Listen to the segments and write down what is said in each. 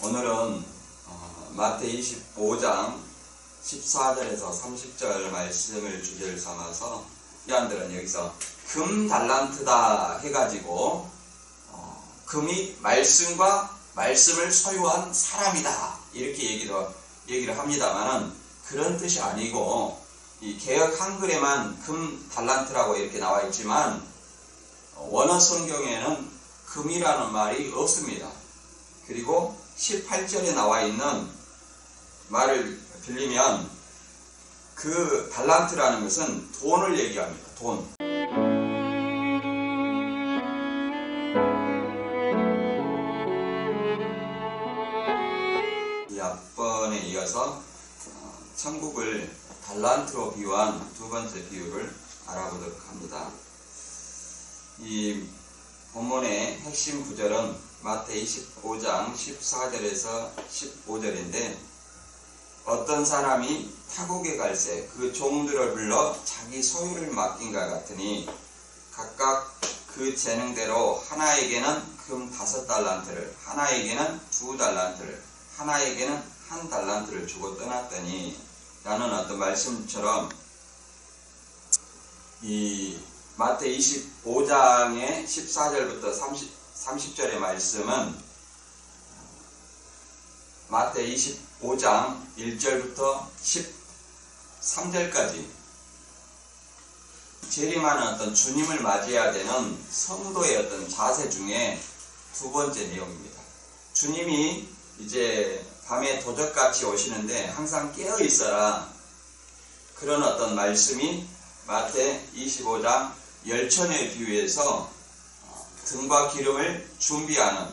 오늘은 마태 25장 14절에서 30절 말씀을 주제를 삼아서 이안들은 여기서 금 달란트다 해가지고 금이 말씀과 말씀을 소유한 사람이다 이렇게 얘기를 합니다만은 그런 뜻이 아니고 이 개역 한글에만 금 달란트라고 이렇게 나와 있지만 원어 성경에는 금이라는 말이 없습니다. 그리고 18절에 나와 있는 말을 빌리면 그 달란트라는 것은 돈을 얘기합니다. 돈. 이 앞번에 이어서 천국을 달란트로 비유한 두 번째 비유를 알아보도록 합니다. 이 본문의 핵심 구절은 마태 25장 14절에서 15절인데 어떤 사람이 타국에 갈새 그 종들을 불러 자기 소유를 맡긴가 같으니 각각 그 재능대로 하나에게는 금 5달란트를 하나에게는 2달란트를 하나에게는 1달란트를 주고 떠났더니 라는 어떤 말씀처럼 이 마태 25장의 14절부터 30절의 말씀은 마태 25장 1절부터 13절까지 재림하는 어떤 주님을 맞이해야 되는 성도의 어떤 자세 중에 두 번째 내용입니다. 주님이 이제 밤에 도적같이 오시는데 항상 깨어 있어라. 그런 어떤 말씀이 마태 25장 열천에 비유해서 등과 기름을 준비하는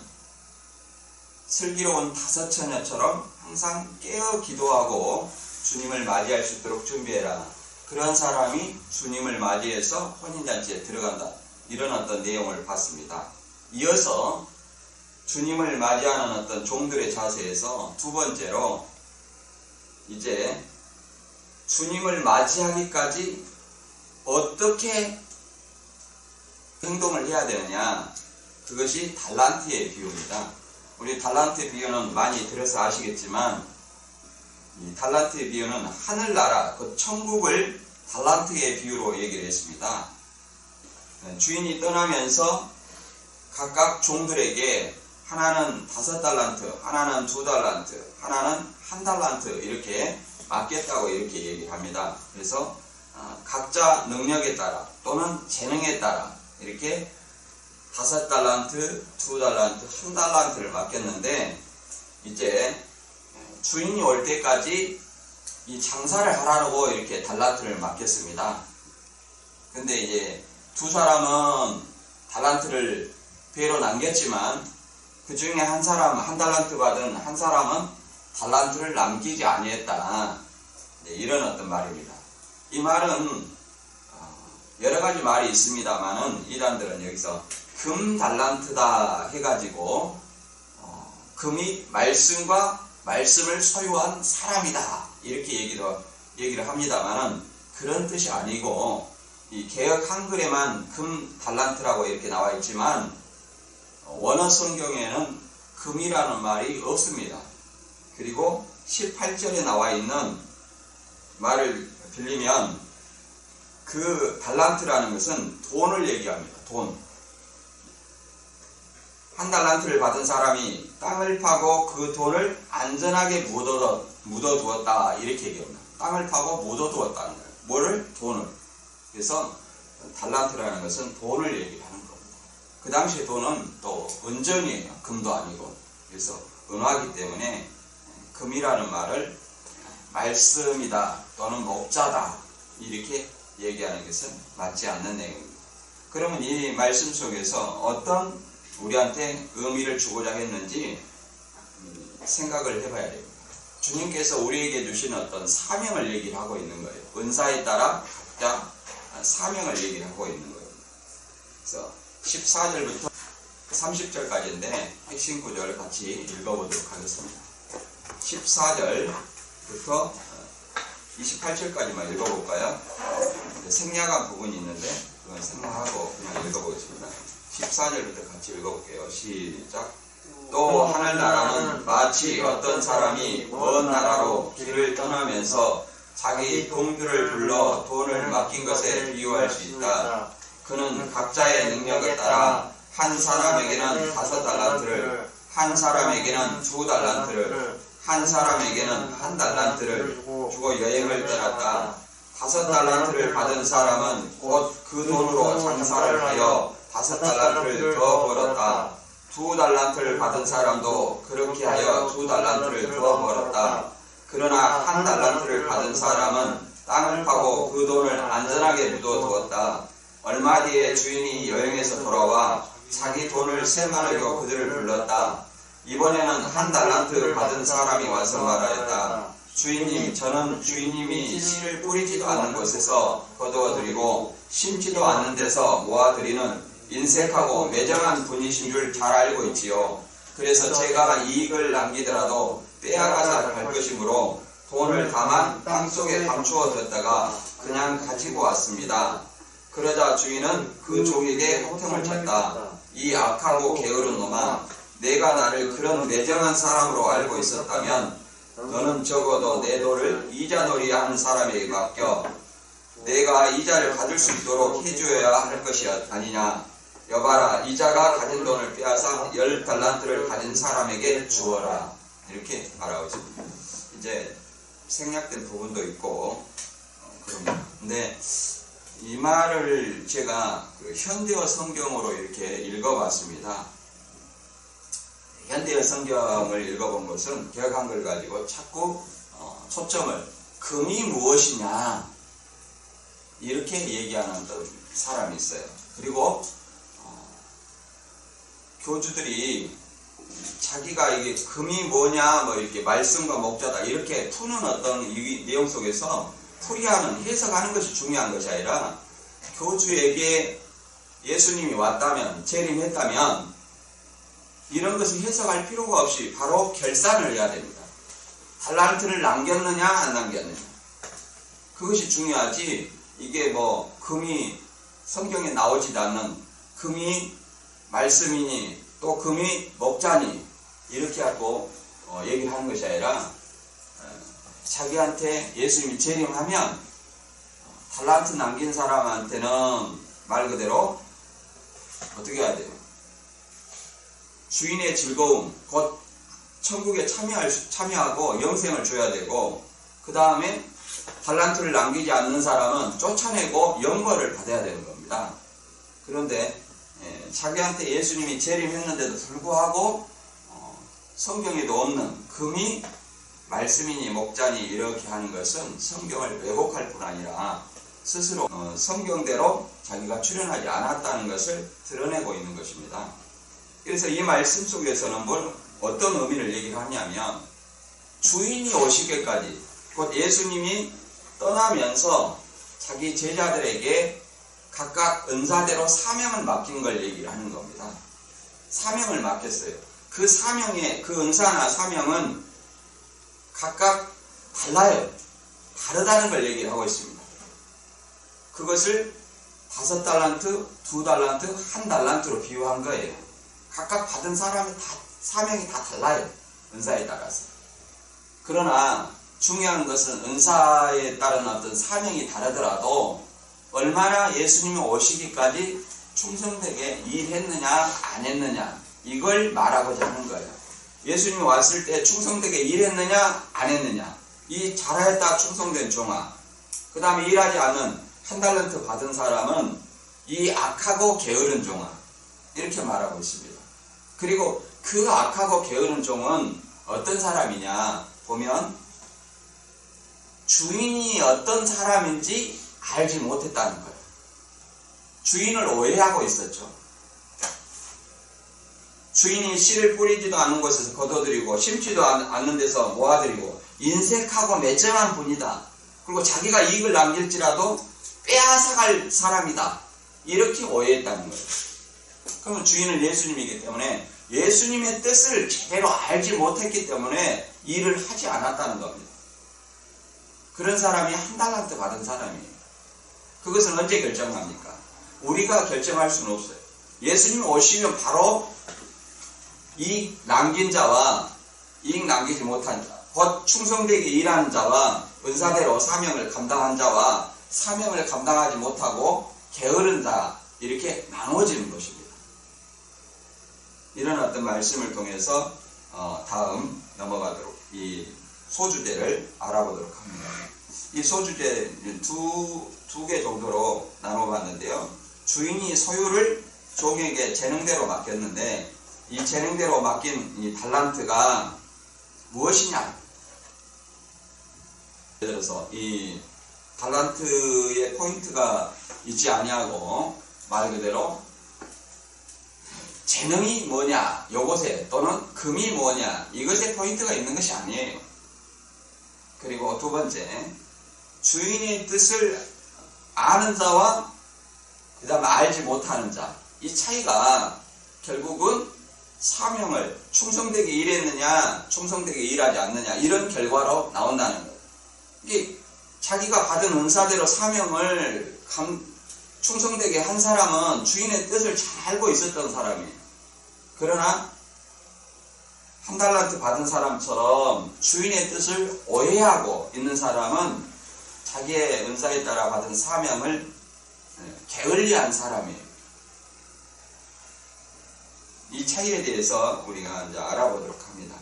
슬기로운 5처녀처럼 항상 깨어 기도하고 주님을 맞이할 수 있도록 준비해라. 그런 사람이 주님을 맞이해서 혼인잔치에 들어간다. 이런 어떤 내용을 봤습니다. 이어서 주님을 맞이하는 어떤 종들의 자세에서 두 번째로 이제 주님을 맞이하기까지 어떻게 행동을 해야 되느냐, 그것이 달란트의 비유입니다. 우리 달란트의 비유는 많이 들어서 아시겠지만 이 달란트의 비유는 하늘나라, 그 천국을 달란트의 비유로 얘기를 했습니다. 주인이 떠나면서 각각 종들에게 하나는 5달란트, 하나는 2달란트, 하나는 1달란트 이렇게 맡겼다고 이렇게 얘기를 합니다. 그래서 각자 능력에 따라 또는 재능에 따라 이렇게 5달란트, 2달란트, 1달란트를 맡겼는데 이제 주인이 올 때까지 이 장사를 하라고 이렇게 달란트를 맡겼습니다. 근데 이제 두 사람은 달란트를 배로 남겼지만 그 중에 한 사람 1달란트 받은 한 사람은 달란트를 남기지 아니했다. 이런 어떤 말입니다. 이 말은 여러 가지 말이 있습니다만은 이단들은 여기서 금 달란트다 해가지고 금이 말씀과 말씀을 소유한 사람이다 이렇게 얘기를 합니다만은 그런 뜻이 아니고 이 개역 한글에만 금 달란트라고 이렇게 나와 있지만 원어 성경에는 금이라는 말이 없습니다. 그리고 18절에 나와 있는 말을 빌리면 그 달란트라는 것은 돈을 얘기합니다. 돈. 1달란트를 받은 사람이 땅을 파고 그 돈을 안전하게 묻어두었다 이렇게 얘기합니다. 땅을 파고 묻어두었다는 거예요. 뭐를? 돈을. 그래서 달란트라는 것은 돈을 얘기하는 겁니다. 그 당시에 돈은 또 은전이에요. 금도 아니고. 그래서 은화기 때문에 금이라는 말을 말씀이다 또는 목자다 이렇게 얘기하는 것은 맞지 않는 내용입니다. 그러면 이 말씀 속에서 어떤 우리한테 의미를 주고자 했는지 생각을 해봐야 됩니다. 주님께서 우리에게 주신 어떤 사명을 얘기를 하고 있는 거예요. 은사에 따라 각자 사명을 얘기를 하고 있는 거예요. 그래서 14절부터 30절까지인데 핵심 구절을 같이 읽어보도록 하겠습니다. 14절부터 28절까지만 읽어볼까요? 생략한 부분이 있는데 그건 생략하고 그냥 읽어보겠습니다. 14절부터 같이 읽어볼게요. 시작. 또 하늘나라는 마치 어떤 사람이 먼 나라로 길을 떠나면서 자기 동들을 불러 돈을 맡긴 것에 비유할 수 있다. 그는 각자의 능력에 따라 한 사람에게는 5달란트를, 한 사람에게는 2달란트를, 한 사람에게는 1달란트를 주고 여행을 떠났다. 5달란트를 받은 사람은 곧 그 돈으로 장사를 하여 5달란트를 더 벌었다. 2달란트를 받은 사람도 그렇게 하여 2달란트를 더 벌었다. 그러나 1달란트를 받은 사람은 땅을 파고 그 돈을 안전하게 묻어두었다. 얼마 뒤에 주인이 여행에서 돌아와 자기 돈을 세만하고 그들을 불렀다. 이번에는 1달란트 받은 사람이 와서 말하였다. 주인님, 저는 주인님이 씨를 뿌리지도 않은 곳에서 거두어드리고 심지도 않는 데서 모아드리는 인색하고 매정한 분이신 줄 잘 알고 있지요. 그래서 제가 이익을 남기더라도 빼앗아서 갈 것이므로 돈을 다만 땅속에 감추어 뒀다가 그냥 가지고 왔습니다. 그러자 주인은 그 종에게 호통을 쳤다. 이 악하고 게으른 놈아, 내가 나를 그런 매정한 사람으로 알고 있었다면 너는 적어도 내 돈을 이자놀이 하는 사람에게 맡겨 내가 이자를 받을 수 있도록 해줘야 할 것이 아니냐. 여봐라, 이자가 가진 돈을 빼앗아 10달란트를 가진 사람에게 주어라. 이렇게 말하고 있습니다. 이제 생략된 부분도 있고 그럽니다. 근데 이 말을 제가 현대어 성경으로 이렇게 읽어봤습니다. 현대어 성경을 읽어본 것은 개역 한글 가지고 자꾸 초점을 금이 무엇이냐 이렇게 얘기하는 사람이 있어요. 그리고 교주들이 자기가 이게 금이 뭐냐 뭐 이렇게 말씀과 목자다 이렇게 푸는 어떤 이 내용 속에서 풀이하는 해석하는 것이 중요한 것이 아니라 교주에게 예수님이 왔다면 재림했다면 이런 것을 해석할 필요가 없이 바로 결산을 해야 됩니다. 달란트를 남겼느냐 안 남겼느냐 그것이 중요하지. 이게 뭐 금이 성경에 나오지도 않는 금이 말씀이니 또 금이 목자니 이렇게 하고 얘기를 하는 것이 아니라 자기한테 예수님이 재림하면 달란트 남긴 사람한테는 말 그대로 어떻게 해야 돼요? 주인의 즐거움, 곧 천국에 참여하고 영생을 줘야 되고 그 다음에 달란트를 남기지 않는 사람은 쫓아내고 영벌을 받아야 되는 겁니다. 그런데 자기한테 예수님이 재림했는데도 불구하고 성경에도 없는 금이 말씀이니 목자니 이렇게 하는 것은 성경을 왜곡할 뿐 아니라 스스로 성경대로 자기가 출현하지 않았다는 것을 드러내고 있는 것입니다. 그래서 이 말씀 속에서는 어떤 의미를 얘기를 하냐면 주인이 오시기까지 곧 예수님이 떠나면서 자기 제자들에게 각각 은사대로 사명을 맡긴 걸 얘기를 하는 겁니다. 사명을 맡겼어요. 그 사명의 그 은사나 사명은 각각 달라요. 다르다는 걸 얘기를 하고 있습니다. 그것을 5달란트, 2달란트, 1달란트로 비유한 거예요. 각각 받은 사람의 사명이 다 달라요. 은사에 따라서. 그러나 중요한 것은 은사에 따른 어떤 사명이 다르더라도 얼마나 예수님이 오시기까지 충성되게 일했느냐 안 했느냐 이걸 말하고자 하는 거예요. 예수님이 왔을 때 충성되게 일했느냐 안 했느냐 이 잘하였다 충성된 종아 그 다음에 일하지 않은 1달란트 받은 사람은 이 악하고 게으른 종아 이렇게 말하고 있습니다. 그리고 그 악하고 게으른 종은 어떤 사람이냐 보면 주인이 어떤 사람인지 알지 못했다는 거예요. 주인을 오해하고 있었죠. 주인이 씨를 뿌리지도 않는 곳에서 거둬들이고 심지도 않는 데서 모아들이고 인색하고 매정한 분이다. 그리고 자기가 이익을 남길지라도 빼앗아갈 사람이다. 이렇게 오해했다는 거예요. 그러면 주인은 예수님이기 때문에 예수님의 뜻을 제대로 알지 못했기 때문에 일을 하지 않았다는 겁니다. 그런 사람이 1달란트 받은 사람이에요. 그것은 언제 결정합니까? 우리가 결정할 수는 없어요. 예수님 오시면 바로 이익 남긴 자와 이익 남기지 못한 자, 곧 충성되게 일하는 자와 은사대로 사명을 감당한 자와 사명을 감당하지 못하고 게으른 자, 이렇게 나눠지는 것입니다. 이런 어떤 말씀을 통해서 다음 넘어가도록 이 소주제를 알아보도록 합니다. 이 소주제 두 개 정도로 나눠봤는데요. 주인이 소유를 종에게 재능대로 맡겼는데 이 재능대로 맡긴 이 달란트가 무엇이냐? 예를 들어서 이 달란트의 포인트가 있지 아니하고 말 그대로 재능이 뭐냐, 요것에 또는 금이 뭐냐, 이것에 포인트가 있는 것이 아니에요. 그리고 두 번째, 주인의 뜻을 아는 자와 그 다음에 알지 못하는 자, 이 차이가 결국은 사명을 충성되게 일했느냐, 충성되게 일하지 않느냐, 이런 결과로 나온다는 거예요. 이게 자기가 받은 은사대로 사명을 충성되게 한 사람은 주인의 뜻을 잘 알고 있었던 사람이에요. 그러나 한 달란트 받은 사람처럼 주인의 뜻을 오해하고 있는 사람은 자기의 은사에 따라 받은 사명을 게을리한 사람이에요. 이 차이에 대해서 우리가 이제 알아보도록 합니다.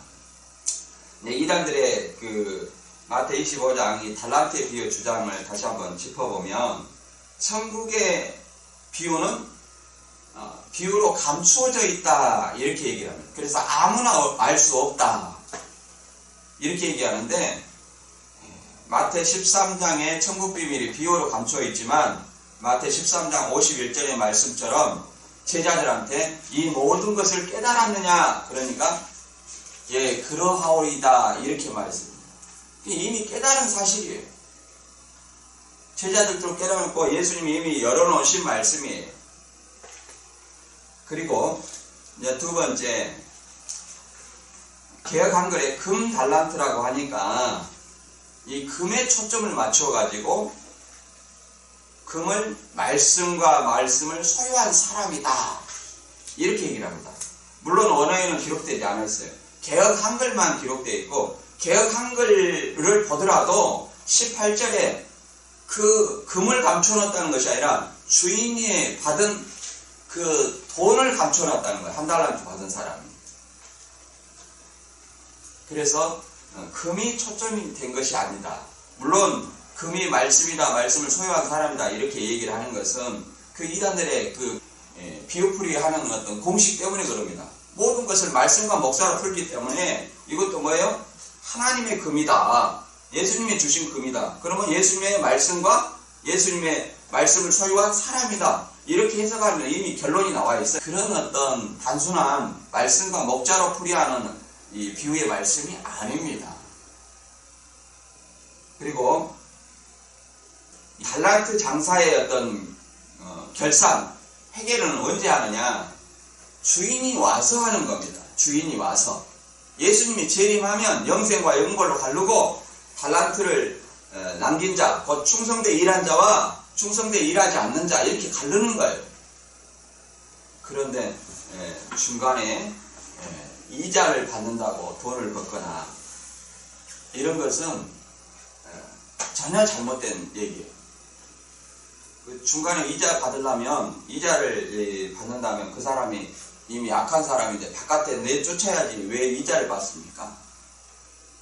이단들의 그 마태 25장 이 달란트의 비유 주장을 다시 한번 짚어보면 천국의 비유는 비유로 감추어져 있다 이렇게 얘기를 합니다. 그래서 아무나 알 수 없다 이렇게 얘기하는데 마태 13장의 천국 비밀이 비유로 감추어 있지만 마태 13장 51절의 말씀처럼 제자들한테 이 모든 것을 깨달았느냐 그러니까 예 그러하오이다 이렇게 말했습니다. 이미 깨달은 사실이에요. 제자들도 깨달았고 예수님이 이미 열어놓으신 말씀이에요. 그리고 이제 두 번째 개역 한글에 금 달란트라고 하니까 이 금에 초점을 맞춰가지고 금을 말씀과 말씀을 소유한 사람이다 이렇게 얘기를 합니다. 물론 원어에는 기록되지 않았어요. 개역 한글만 기록되어 있고 개역 한글을 보더라도 18절에 그 금을 감춰놨다는 것이 아니라 주인이 받은 그 돈을 감춰놨다는 거예요. 한 달란트 받은 사람이. 그래서 금이 초점이 된 것이 아니다. 물론 금이 말씀이다, 말씀을 소유한 사람이다 이렇게 얘기를 하는 것은 그 이단들의 그 비유풀이 하는 어떤 공식 때문에 그럽니다. 모든 것을 말씀과 목사로 풀기 때문에 이것도 뭐예요? 하나님의 금이다. 예수님이 주신 금이다. 그러면 예수님의 말씀과 예수님의 말씀을 소유한 사람이다. 이렇게 해석하면 이미 결론이 나와 있어요. 그런 어떤 단순한 말씀과 목자로 풀이하는 이 비유의 말씀이 아닙니다. 그리고 달란트 장사의 어떤 결산, 회계는 언제 하느냐? 주인이 와서 하는 겁니다. 주인이 와서. 예수님이 재림하면 영생과 영벌로 가르고 달란트를 남긴 자, 곧 충성되게 일한 자와 충성되게 일하지 않는 자 이렇게 가르는 거예요. 그런데 중간에 이자를 받는다고 돈을 받거나 이런 것은 전혀 잘못된 얘기예요. 그 중간에 이자 받으려면 이자를 받는다면 그 사람이 이미 약한 사람인데 바깥에 내쫓아야지 왜 이자를 받습니까?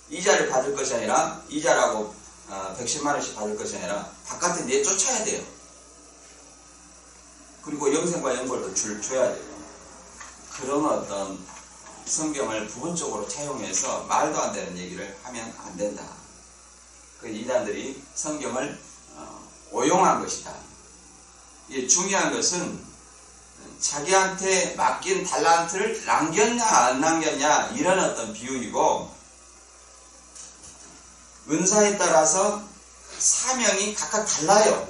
이자를 받을 것이 아니라 이자라고 110만 원씩 받을 것이 아니라 바깥에 내쫓아야 돼요. 그리고 영생과 영벌도 줘야 돼요. 그런 어떤 성경을 부분적으로 차용해서 말도 안 되는 얘기를 하면 안 된다. 그 이단들이 성경을 오용한 것이다. 중요한 것은 자기한테 맡긴 달란트를 남겼냐 안 남겼냐 이런 어떤 비유이고 은사에 따라서 사명이 각각 달라요.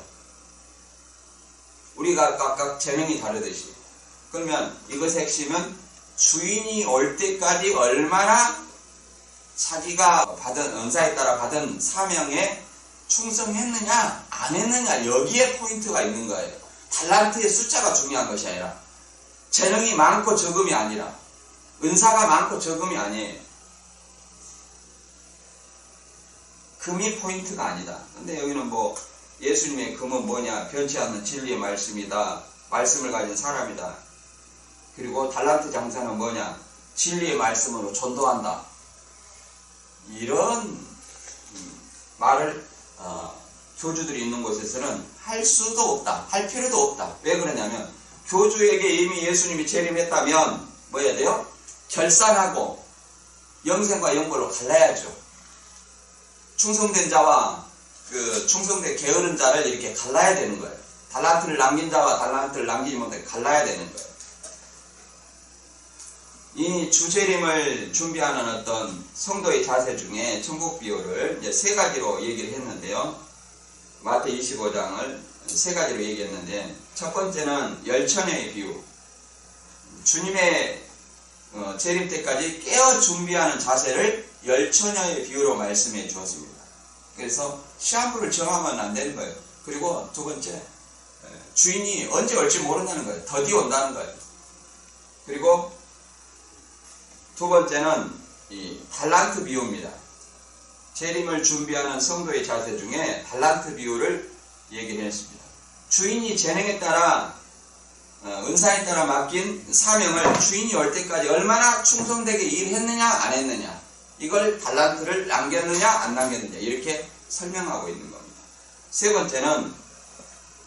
우리가 각각 재능이 다르듯이. 그러면 이것의 핵심은 주인이 올 때까지 얼마나 자기가 받은 은사에 따라 받은 사명에 충성했느냐 안 했느냐 여기에 포인트가 있는 거예요. 달란트의 숫자가 중요한 것이 아니라 재능이 많고 적음이 아니라 은사가 많고 적음이 아니에요. 금이 포인트가 아니다. 근데 여기는 뭐 예수님의 금은 뭐냐? 변치 않는 진리의 말씀이다. 말씀을 가진 사람이다. 그리고 달란트 장사는 뭐냐? 진리의 말씀으로 전도한다. 이런 말을 교주들이 있는 곳에서는 할 수도 없다. 할 필요도 없다. 왜 그러냐면 교주에게 이미 예수님이 재림했다면 뭐 해야 돼요? 결산하고 영생과 영벌로 갈라야죠. 충성된 자와 그 충성된 게으른 자를 이렇게 갈라야 되는 거예요. 달란트를 남긴 자와 달란트를 남기지 못해 갈라야 되는 거예요. 이 주재림을 준비하는 어떤 성도의 자세 중에 천국 비유를 이제 세 가지로 얘기를 했는데요. 마태 25장을 세 가지로 얘기했는데, 첫 번째는 열처녀의 비유. 주님의 재림 때까지 깨어 준비하는 자세를 열처녀의 비유로 말씀해 주었습니다. 그래서 시한부를 정하면 안 되는 거예요. 그리고 두 번째, 주인이 언제 올지 모른다는 거예요. 더디 온다는 거예요. 그리고 두 번째는 이 달란트 비유입니다. 재림을 준비하는 성도의 자세 중에 달란트 비유를 얘기를 했습니다. 주인이 재능에 따라 은사에 따라 맡긴 사명을 주인이 올 때까지 얼마나 충성되게 일했느냐 안 했느냐, 이걸 달란트를 남겼느냐 안 남겼느냐 이렇게 설명하고 있는 겁니다. 세 번째는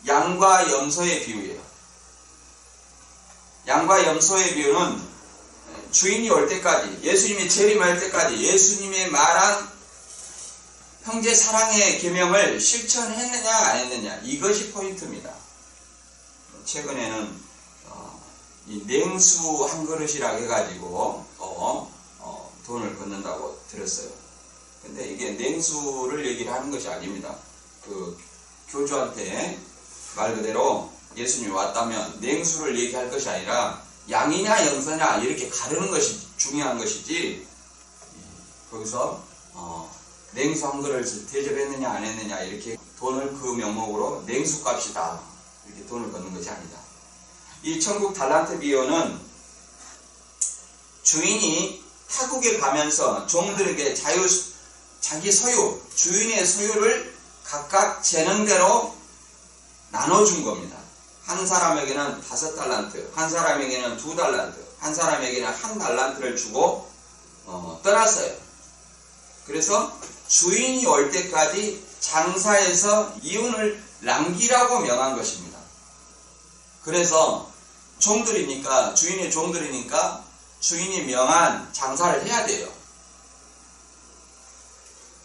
양과 염소의 비유예요. 양과 염소의 비유는 주인이 올 때까지, 예수님이 재림할 때까지 예수님의 말한 형제 사랑의 계명을 실천했느냐 안 했느냐, 이것이 포인트입니다. 최근에는 이 냉수 한 그릇이라고 해가지고 돈을 걷는다고 들었어요. 근데 이게 냉수를 얘기를 하는 것이 아닙니다. 그 교주한테 말 그대로 예수님이 왔다면 냉수를 얘기할 것이 아니라 양이냐 염소냐 이렇게 가르는 것이 중요한 것이지, 거기서 냉수 한 그릇을 대접했느냐 안 했느냐 이렇게 돈을 그 명목으로 냉수값이다 이렇게 돈을 걷는 것이 아니다. 이 천국 달란트 비유는 주인이 타국에 가면서 종들에게 자기 소유, 주인의 소유를 각각 재능대로 나눠준 겁니다. 한 사람에게는 5달란트, 한 사람에게는 2달란트, 한 사람에게는 1달란트를 주고 떠났어요. 그래서 주인이 올 때까지 장사해서 이윤을 남기라고 명한 것입니다. 그래서 종들이니까, 주인의 종들이니까 주인이 명한 장사를 해야 돼요.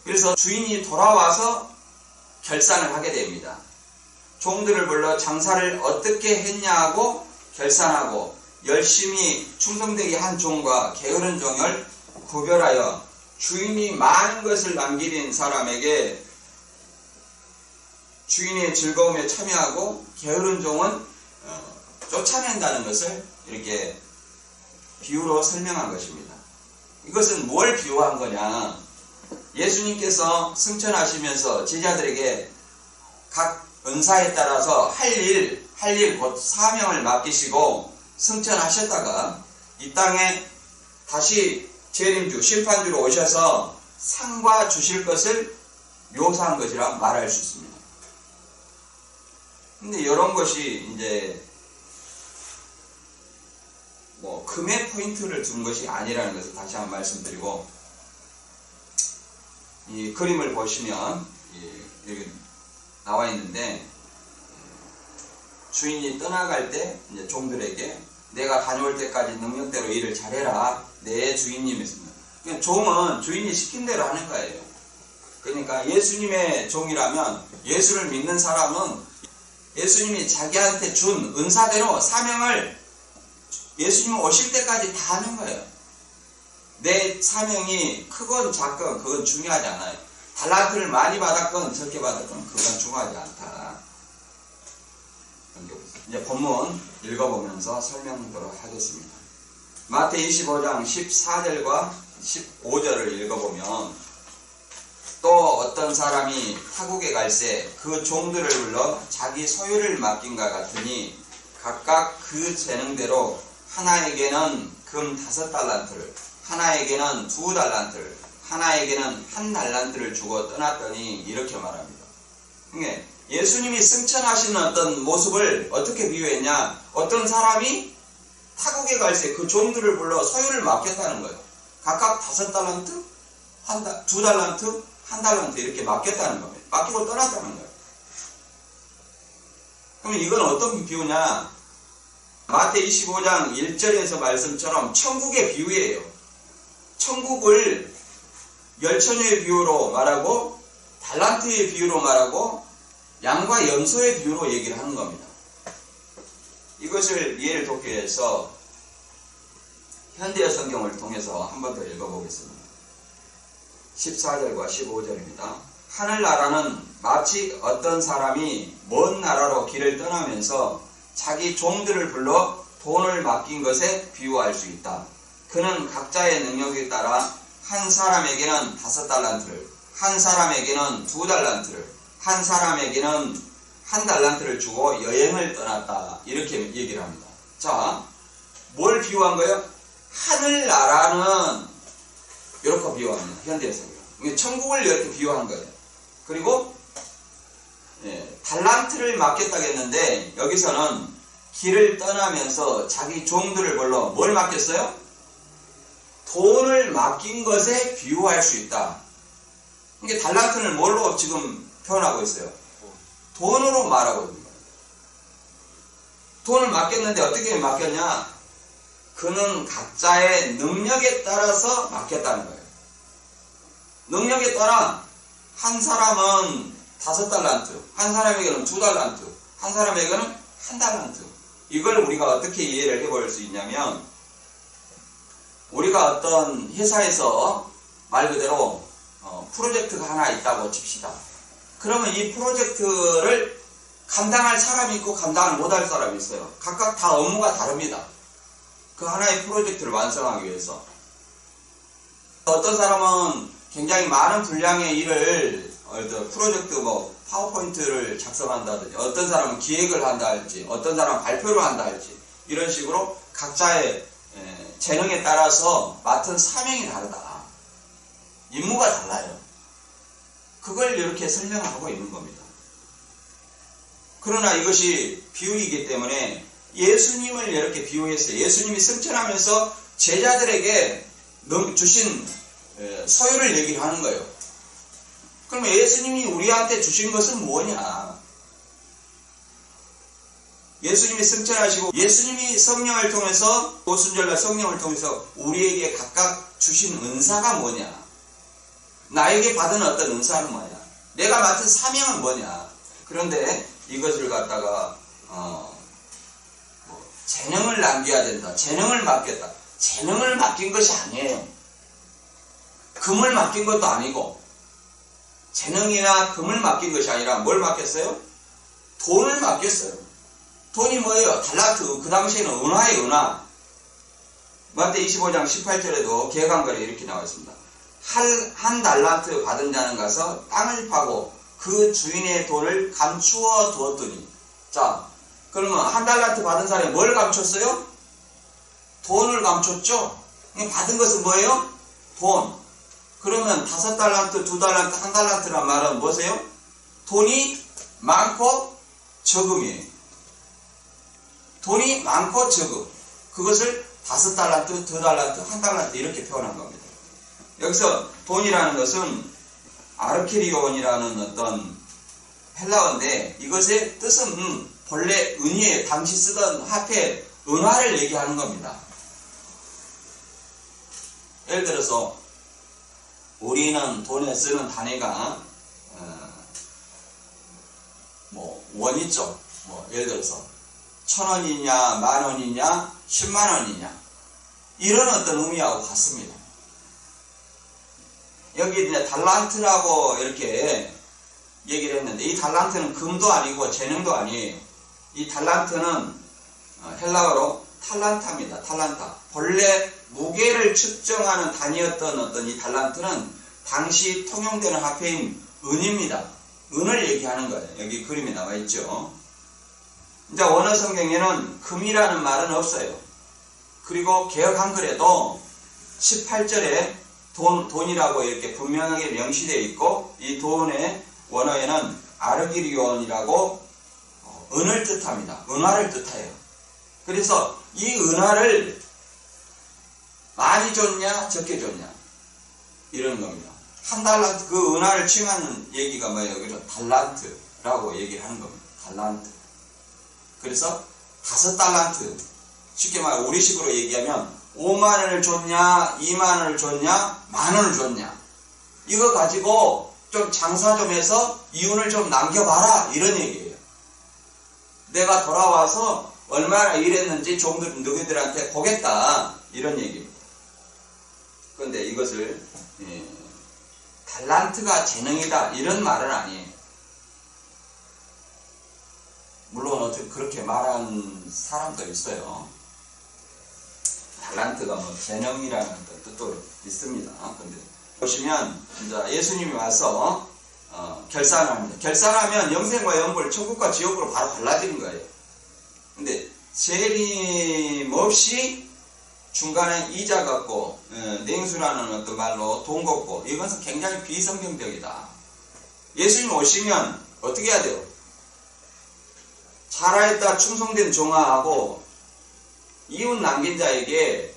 그래서 주인이 돌아와서 결산을 하게 됩니다. 종들을 불러 장사를 어떻게 했냐고 결산하고, 열심히 충성되게 한 종과 게으른 종을 구별하여 주인이 많은 것을 남기는 사람에게 주인의 즐거움에 참여하고 게으른 종은 쫓아낸다는 것을 이렇게 비유로 설명한 것입니다. 이것은 뭘 비유한 거냐? 예수님께서 승천하시면서 제자들에게 각 은사에 따라서 할 일 곧 사명을 맡기시고 승천하셨다가 이 땅에 다시 재림주, 심판주로 오셔서 상과 주실 것을 묘사한 것이라 말할 수 있습니다. 근데 이런 것이 이제 뭐 금의 포인트를 둔 것이 아니라는 것을 다시 한번 말씀드리고, 이 그림을 보시면 여기 나와 있는데, 주인이 떠나갈 때 이제 종들에게 내가 다녀올 때까지 능력대로 일을 잘해라, 내 주인님이었습니다. 그러니까 종은 주인이 시킨 대로 하는 거예요. 그러니까 예수님의 종이라면, 예수를 믿는 사람은 예수님이 자기한테 준 은사대로 사명을 예수님 오실 때까지 다 하는 거예요. 내 사명이 크건 작건 그건 중요하지 않아요. 달란트를 많이 받았건 적게 받았건 그건 중요하지 않다. 이제 본문 읽어보면서 설명하도록 하겠습니다. 마태 25장 14절과 15절을 읽어보면, 또 어떤 사람이 타국에 갈새 그 종들을 불러 자기 소유를 맡긴과 같으니 각각 그 재능대로 하나에게는 금 5달란트를, 하나에게는 2달란트를, 하나에게는 1달란트를 주고 떠났더니 이렇게 말합니다. 그러니까 예수님이 승천하시는 어떤 모습을 어떻게 비유했냐? 어떤 사람이 타국에 갈 때 그 종들을 불러 소유를 맡겼다는 거예요. 각각 5달란트, 2달란트, 1달란트 이렇게 맡겼다는 겁니다. 맡기고 떠났다는 거예요. 그러면 이건 어떤 비유냐? 마태 25장 1절에서 말씀처럼 천국의 비유예요. 천국을 열처녀의 비유로 말하고 달란트의 비유로 말하고 양과 염소의 비유로 얘기를 하는 겁니다. 이것을 이해를 돕기 위해서 현대어 성경을 통해서 한 번 더 읽어보겠습니다. 14절과 15절입니다. 하늘나라는 마치 어떤 사람이 먼 나라로 길을 떠나면서 자기 종들을 불러 돈을 맡긴 것에 비유할 수 있다. 그는 각자의 능력에 따라 한 사람에게는 5달란트를, 한 사람에게는 2달란트를, 한 사람에게는 1달란트를 주고 여행을 떠났다. 이렇게 얘기를 합니다. 자, 뭘 비유한 거예요? 하늘나라는 이렇게 비유합니다. 현대에서요. 천국을 이렇게 비유한 거예요. 그리고 달란트를 맡겼다고 했는데 여기서는 길을 떠나면서 자기 종들을 불러 뭘 맡겼어요? 돈을 맡긴 것에 비유할 수 있다. 이게 달란트는 뭘로 지금 표현하고 있어요? 돈으로 말하고 있는 거예요. 돈을 맡겼는데 어떻게 맡겼냐? 그는 각자의 능력에 따라서 맡겼다는 거예요. 능력에 따라 한 사람은 5달란트, 한 사람에게는 2달란트, 한 사람에게는 1달란트. 이걸 우리가 어떻게 이해를 해볼 수 있냐면 우리가 어떤 회사에서 말 그대로 프로젝트가 하나 있다고 칩시다. 그러면 이 프로젝트를 감당할 사람이 있고 감당을 못할 사람이 있어요. 각각 다 업무가 다릅니다. 그 하나의 프로젝트를 완성하기 위해서. 어떤 사람은 굉장히 많은 분량의 일을 프로젝트 파워포인트를 작성한다든지 어떤 사람은 기획을 한다 할지 어떤 사람은 발표를 한다 할지 이런 식으로 각자의 재능에 따라서 맡은 사명이 다르다. 임무가 달라요. 그걸 이렇게 설명하고 있는 겁니다. 그러나 이것이 비유이기 때문에 예수님을 이렇게 비유했어요. 예수님이 승천하면서 제자들에게 주신 소유를 얘기를 하는 거예요. 그러면 예수님이 우리한테 주신 것은 뭐냐? 예수님이 승천하시고 예수님이 성령을 통해서 오순절날 성령을 통해서 우리에게 각각 주신 은사가 뭐냐? 나에게 받은 어떤 은사는 뭐냐? 내가 맡은 사명은 뭐냐? 그런데 이것을 갖다가 재능을 남겨야 된다. 재능을 맡겼다. 재능을 맡긴 것이 아니에요. 금을 맡긴 것도 아니고 재능이나 금을 맡긴 것이 아니라 뭘 맡겼어요? 돈을 맡겼어요. 돈이 뭐예요? 달란트. 그 당시에는 은화예요. 은화. 마태 25장 18절에도 계획한글에 이렇게 나와 있습니다. 한 달란트 받은 자는 가서 땅을 파고 그 주인의 돈을 감추어 두었더니. 자, 그러면 1달란트 받은 사람이 뭘 감췄어요? 돈을 감췄죠? 받은 것은 뭐예요? 돈. 그러면 5달란트, 2달란트, 1달란트란 말은 뭐세요? 돈이 많고 적음이에요. 돈이 많고 적음. 그것을 5달란트, 2달란트, 1달란트 이렇게 표현한 겁니다. 여기서 돈이라는 것은 아르케리온이라는 어떤 헬라어인데 이것의 뜻은 본래 은이에요. 당시 쓰던 화폐 은화를 얘기하는 겁니다. 예를 들어서 우리는 돈에 쓰는 단위가 원 있죠. 예를 들어서 1,000원이냐, 10,000원이냐, 100,000원이냐 이런 어떤 의미하고 같습니다. 여기 이제 달란트라고 이렇게 얘기를 했는데 이 달란트는 금도 아니고 재능도 아니에요. 이 달란트는 헬라어로 탈란타입니다. 탈란타. 본래 무게를 측정하는 단위였던 어떤 이 달란트는 당시 통용되는 화폐인 은입니다. 은을 얘기하는 거예요. 여기 그림이 나와 있죠. 이제 원어 성경에는 금이라는 말은 없어요. 그리고 개역 한글에도 18절에 돈이라고 이렇게 분명하게 명시되어 있고, 이 돈의 원어에는 아르기리온이라고 은을 뜻합니다. 은화를 뜻해요. 그래서 이 은화를 많이 줬냐 적게 줬냐 이런 겁니다. 한 달란트, 그 은화를 칭하는 얘기가 뭐예요? 그래서 달란트라고 얘기를 하는 겁니다. 달란트. 그래서 5달란트, 쉽게 말해 우리식으로 얘기하면 5만 원을 줬냐 2만 원을 줬냐 만 원을 줬냐, 이거 가지고 좀 장사 좀 해서 이윤을 좀 남겨봐라 이런 얘기예요. 내가 돌아와서 얼마나 일했는지 종들 너희들한테 보겠다 이런 얘기입니다. 그런데 이것을 달란트가 재능이다 이런 말은 아니에요. 물론 어떻게 그렇게 말하는 사람도 있어요. 달란트가 뭐 재능이라는 뜻도 있습니다. 근데 보시면 이제 예수님이 와서 결산을 합니다. 결산하면 영생과 영벌, 천국과 지옥으로 바로 갈라지는 거예요. 근데 세림 없이 중간에 이자 걷고 냉수라는 어떤 말로 돈 걷고, 이것은 굉장히 비성경적이다. 예수님 오시면 어떻게 해야 돼요? 잘하였다 충성된 종아하고 이웃 남긴 자에게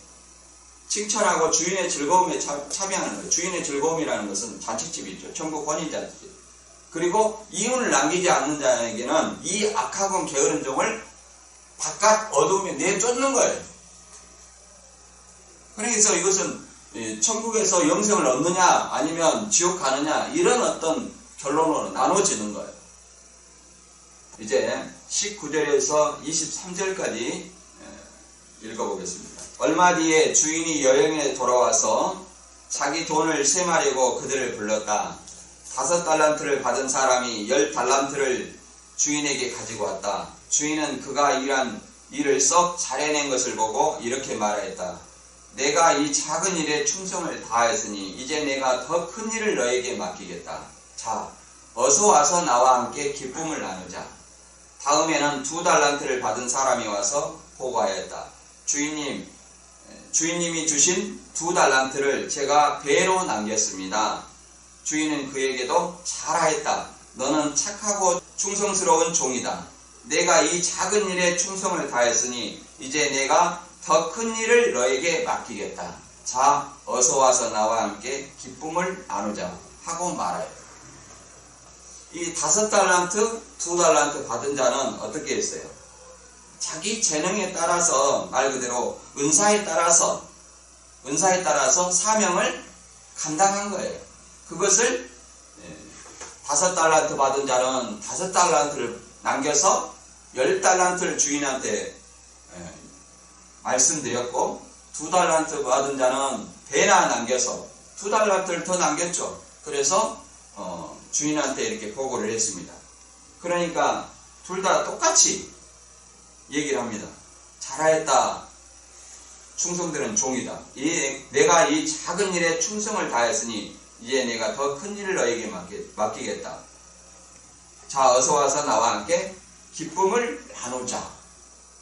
칭찬하고 주인의 즐거움에 참여하는 거예요. 주인의 즐거움이라는 것은 잔치집이죠. 천국 혼인잔치. 그리고 이윤을 남기지 않는 자에게는 이 악하고 게으른 종을 바깥 어두움에 내쫓는 거예요. 그래서 이것은 천국에서 영생을 얻느냐 아니면 지옥 가느냐 이런 어떤 결론으로 나눠지는 거예요. 이제 19절에서 23절까지 읽어보겠습니다. 얼마 뒤에 주인이 여행에 돌아와서 자기 돈을 세마리고 그들을 불렀다. 5달란트를 받은 사람이 10달란트를 주인에게 가지고 왔다. 주인은 그가 일한 일을 썩 잘해낸 것을 보고 이렇게 말하였다. 내가 이 작은 일에 충성을 다하였으니 이제 내가 더 큰 일을 너에게 맡기겠다. 자, 어서 와서 나와 함께 기쁨을 나누자. 다음에는 2달란트를 받은 사람이 와서 보고하였다. 주인님이 주신 2달란트를 제가 배로 남겼습니다. 주인은 그에게도 잘하였다. 너는 착하고 충성스러운 종이다. 내가 이 작은 일에 충성을 다했으니 이제 내가 더 큰 일을 너에게 맡기겠다. 자, 어서 와서 나와 함께 기쁨을 나누자 하고 말하여. 이 5달란트, 2달란트 받은 자는 어떻게 했어요? 자기 재능에 따라서, 말 그대로 은사에 따라서 사명을 감당한 거예요. 그것을 5달란트 받은 자는 5달란트를 남겨서 10달란트를 주인한테 말씀드렸고, 2달란트 받은 자는 배나 남겨서 2달란트를 더 남겼죠. 그래서 주인한테 이렇게 보고를 했습니다. 그러니까 둘 다 똑같이 얘기를 합니다. 잘하였다. 충성되는 종이다. 내가 이 작은 일에 충성을 다했으니 이제 내가 더 큰 일을 너에게 맡기겠다. 자, 어서 와서 나와 함께 기쁨을 나누자.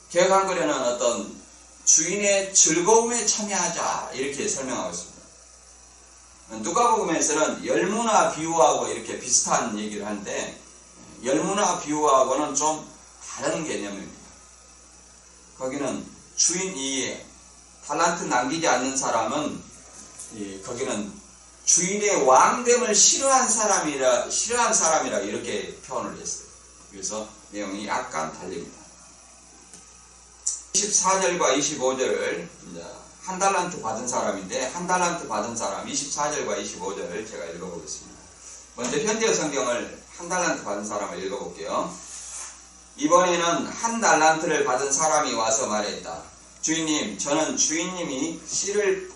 개역 한글에는 어떤 주인의 즐거움에 참여하자 이렇게 설명하고 있습니다. 누가복음에서는 열무나 비유하고 이렇게 비슷한 얘기를 하는데, 열무나 비유하고는 좀 다른 개념입니다. 거기는 주인이 달란트 남기지 않는 사람은 거기는 주인의 왕됨을 싫어한 사람이라 이렇게 표현을 했어요. 그래서 내용이 약간 달립니다. 24절과 25절, 한 달란트 받은 사람인데, 한 달란트 받은 사람 24절과 25절 제가 읽어보겠습니다. 먼저 현대 성경을 한 달란트 받은 사람을 읽어볼게요. 이번에는 한 달란트를 받은 사람이 와서 말했다. 주인님, 저는 주인님이 씨를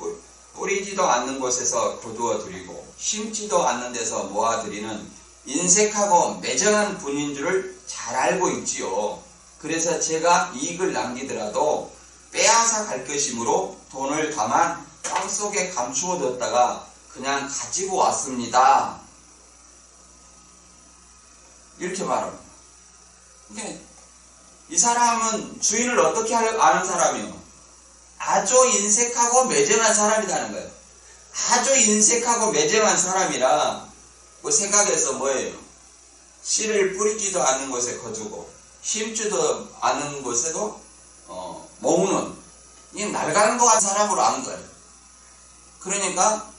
뿌리지도 않는 곳에서 거두어 드리고 심지도 않는 데서 모아 드리는 인색하고 매정한 분인 줄을 잘 알고 있지요. 그래서 제가 이익을 남기더라도 빼앗아 갈 것이므로 돈을 다만 땅속에 감추어 뒀다가 그냥 가지고 왔습니다. 이렇게 말합니다. 이 사람은 주인을 어떻게 아는 사람이요? 아주 인색하고 매정한 사람이라는 거예요. 아주 인색하고 매정한 사람이라 그 생각해서 뭐예요? 씨를 뿌리지도 않는 곳에 거두고 심지도 않는 곳에도 모으는 이 날가는 것 같은 사람으로 안 거예요. 그러니까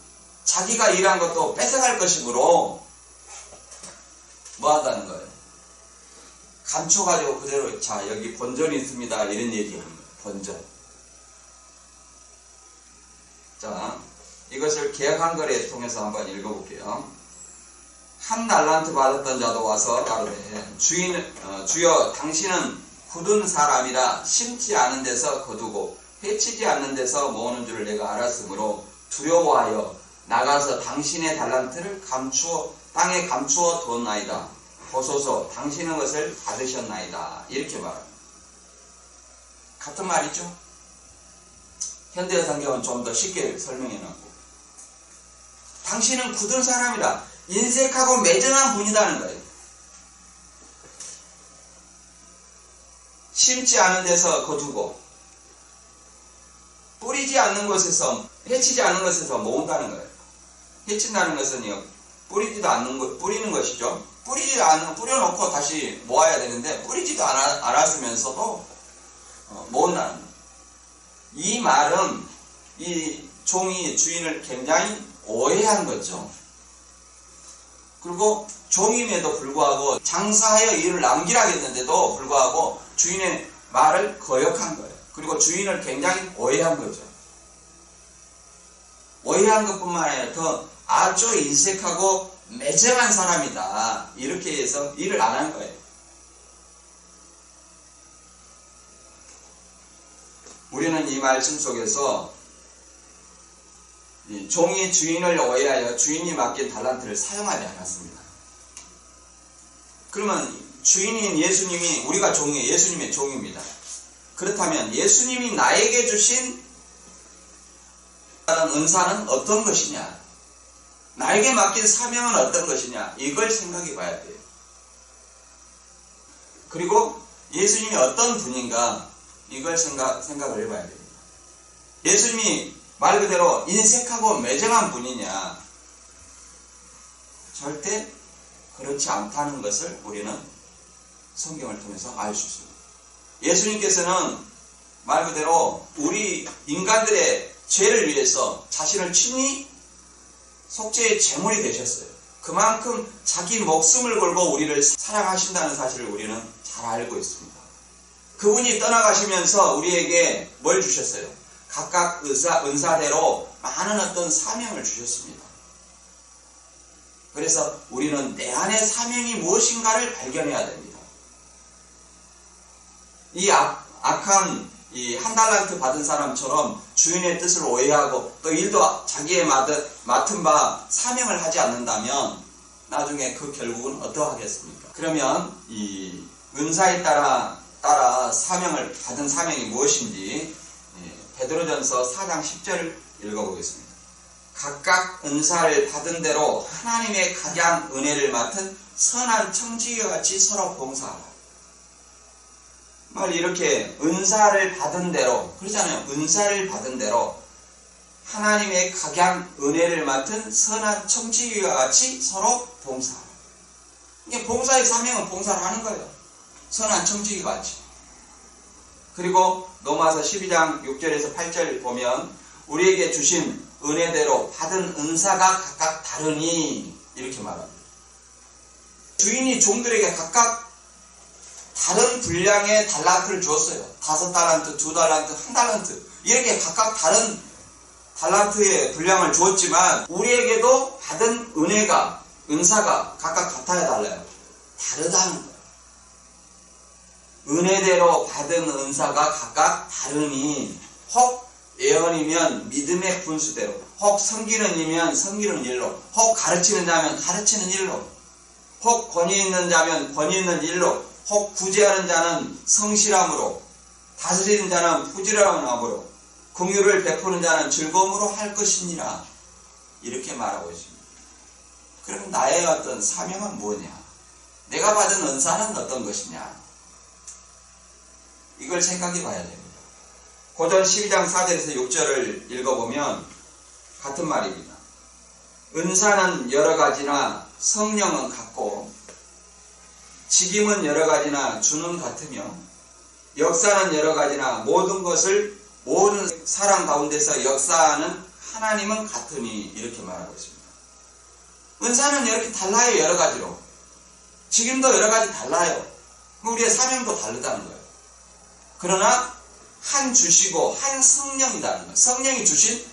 자기가 일한 것도 뺏어갈 것이므로 뭐 한다는 거예요? 감춰가지고 그대로 자 여기 본전이 있습니다 이런 얘기하는 거예요. 본전. 자 이것을 계약한거래에 통해서 한번 읽어볼게요. 한 달란트 받았던 자도 와서 가로되 주여 당신은 굳은 사람이라 심지 않은 데서 거두고 해치지 않는 데서 모으는 줄 내가 알았으므로 두려워하여 나가서 당신의 달란트를 땅에 감추어 두었나이다. 보소서 당신은 것을 받으셨나이다. 이렇게 말합니다. 같은 말이죠. 현대 성경은 좀 더 쉽게 설명해 놨고 당신은 굳은 사람이라 인색하고 매정한 분이라는 거예요. 심지 않은 데서 거두고 뿌리지 않는 곳에서 해치지 않는 것에서 모은다는 거예요. 해친다는 것은요 뿌리지도 않는 것 뿌리는 것이죠. 뿌려놓고 다시 모아야 되는데 뿌리지도 않았으면서도 모은다는 거예요. 이 말은 이 종이 주인을 굉장히 오해한 거죠. 그리고 종임에도 불구하고 장사하여 일을 남기라겠는데도 불구하고 주인의 말을 거역한 거예요. 그리고 주인을 굉장히 오해한 거죠. 오해한 것뿐만 아니라 더 아주 인색하고 매정한 사람이다. 이렇게 해서 일을 안 한 거예요. 우리는 이 말씀 속에서 종이 주인을 오해하여 주인이 맡긴 달란트를 사용하지 않았습니다. 그러면 주인인 예수님이 우리가 종이에요. 예수님의 종입니다. 그렇다면 예수님이 나에게 주신 은사는 어떤 것이냐? 나에게 맡긴 사명은 어떤 것이냐? 이걸 생각해 봐야 돼요. 그리고 예수님이 어떤 분인가? 이걸 생각을 해봐야 됩니다. 예수님이 말 그대로 인색하고 매정한 분이냐? 절대 그렇지 않다는 것을 우리는 성경을 통해서 알 수 있습니다. 예수님께서는 말 그대로 우리 인간들의 죄를 위해서 자신을 친히 속죄의 제물이 되셨어요. 그만큼 자기 목숨을 걸고 우리를 사랑하신다는 사실을 우리는 잘 알고 있습니다. 그분이 떠나가시면서 우리에게 뭘 주셨어요? 각각 은사대로 많은 어떤 사명을 주셨습니다. 그래서 우리는 내 안의 사명이 무엇인가를 발견해야 됩니다. 이 악한 이 한 달란트 받은 사람처럼 주인의 뜻을 오해하고 또 일도 자기의 맡은 바 사명을 하지 않는다면 나중에 그 결국은 어떠하겠습니까? 그러면 이 은사에 따라 받은 사명이 무엇인지 베드로전서 4장 10절을 읽어보겠습니다. 각각 은사를 받은 대로 하나님의 각양 은혜를 맡은 선한 청지기와 같이 서로 봉사하라. 이렇게 은사를 받은 대로 그러잖아요. 은사를 받은 대로 하나님의 각양 은혜를 맡은 선한 청지기와 같이 서로 봉사하라. 이게 봉사의 사명은 봉사를 하는 거예요. 선한 청지기와 같이. 그리고 로마서 12장 6절에서 8절 보면 우리에게 주신 은혜대로 받은 은사가 각각 다르니 이렇게 말합니다. 주인이 종들에게 각각 다른 분량의 달란트를 주었어요. 5달란트, 2달란트, 1달란트 이렇게 각각 다른 달란트의 분량을 주었지만 우리에게도 받은 은사가 각각 같아야 달라요. 다르다는 거예요. 은혜대로 받은 은사가 각각 다르니 혹 예언이면 믿음의 분수대로 혹 섬기는 이면 섬기는 일로 혹 가르치는 자면 가르치는 일로 혹 권위 있는 자면 권위 있는 일로 혹 구제하는 자는 성실함으로 다스리는 자는 부지런함으로 긍휼을 베푸는 자는 즐거움으로 할 것이니라 이렇게 말하고 있습니다. 그럼 나의 어떤 사명은 뭐냐? 내가 받은 은사는 어떤 것이냐? 이걸 생각해 봐야 됩니다. 고전 12장 4절에서 6절을 읽어보면 같은 말입니다. 은사는 여러 가지나 성령은 같고 직임은 여러 가지나 주는 같으며 역사는 여러 가지나 모든 사람 가운데서 역사하는 하나님은 같으니 이렇게 말하고 있습니다. 은사는 이렇게 달라요. 여러 가지로. 직임도 여러 가지 달라요. 우리의 사명도 다르다는 거예요. 그러나 한 주시고 한 성령이다는 거예요. 성령이 주신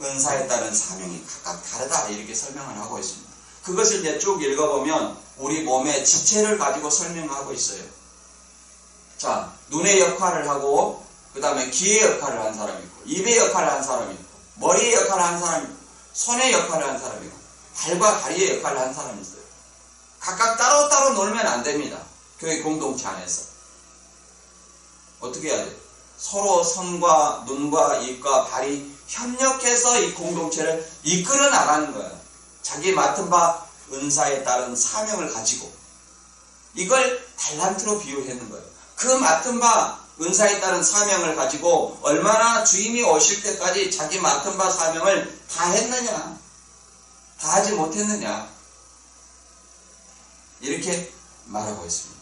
은사에 따른 사명이 각각 다르다 이렇게 설명을 하고 있습니다. 그것을 이제 쭉 읽어보면 우리 몸의 지체를 가지고 설명하고 있어요. 자, 눈의 역할을 하고 그 다음에 귀의 역할을 한 사람이 있고 입의 역할을 한 사람이 있고 머리의 역할을 한 사람이 있고 손의 역할을 한 사람이 있고 발과 다리의 역할을 한 사람이 있어요. 각각 따로따로 놀면 안 됩니다. 교회 공동체 안에서. 어떻게 해야 돼요? 서로 손과 눈과 입과 발이 협력해서 이 공동체를 이끌어 나가는 거예요. 자기 맡은 바 은사에 따른 사명을 가지고 이걸 달란트로 비유했는 거예요. 그 맡은 바 은사에 따른 사명을 가지고 얼마나 주인이 오실 때까지 자기 맡은 바 사명을 다 했느냐, 다 하지 못했느냐 이렇게 말하고 있습니다.